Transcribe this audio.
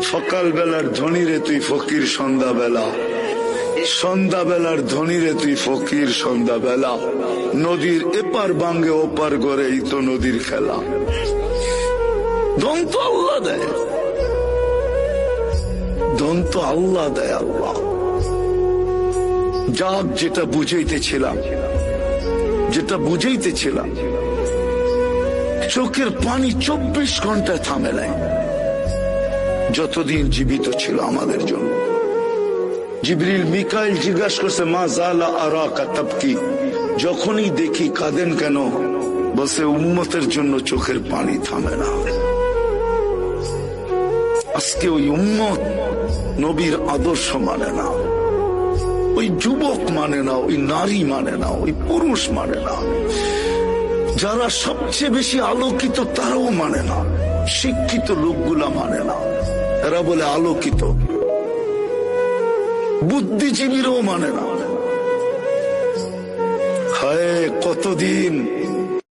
সকাল বেলার ধনী রে তুই ফকির সন্ধ্যাবেলা, সন্ধ্যাবেলার ধনী রে তুই ফকির সন্ধ্যাবেলা। নদীর এপার বাঙ্গে ওপার করে এই তো নদীর খেলা। ধন তো আল্লাহ দেয়, ধন তো আল্লাহ দেয়। আল্লাহ যাক, যেটা বুঝাইতেছিলাম, যেটা বুঝাইতেছিলাম, চোখের পানি 24 ঘন্টায় থামে নাই যতদিন জীবিত ছিল আমাদের জন্য। জিবরিল মিকাইল জিজ্ঞাসা করছে, মা জালা আরাকা তাবকি, যখনই দেখি কাঁদেন কেন? বসে উম্মতের জন্য চোখের পানি থামে না। আজকে ওই উম্মত নবীর আদর্শ মানে না, ওই যুবক মানে না, ওই নারী মানে না, ওই পুরুষ মানে না। যারা সবচেয়ে বেশি আলোকিত তারাও মানে না, শিক্ষিত লোকগুলা মানে না। এরা বলে আলোকিত, বুদ্ধিজীবীরাও মানে না। হায় কতদিন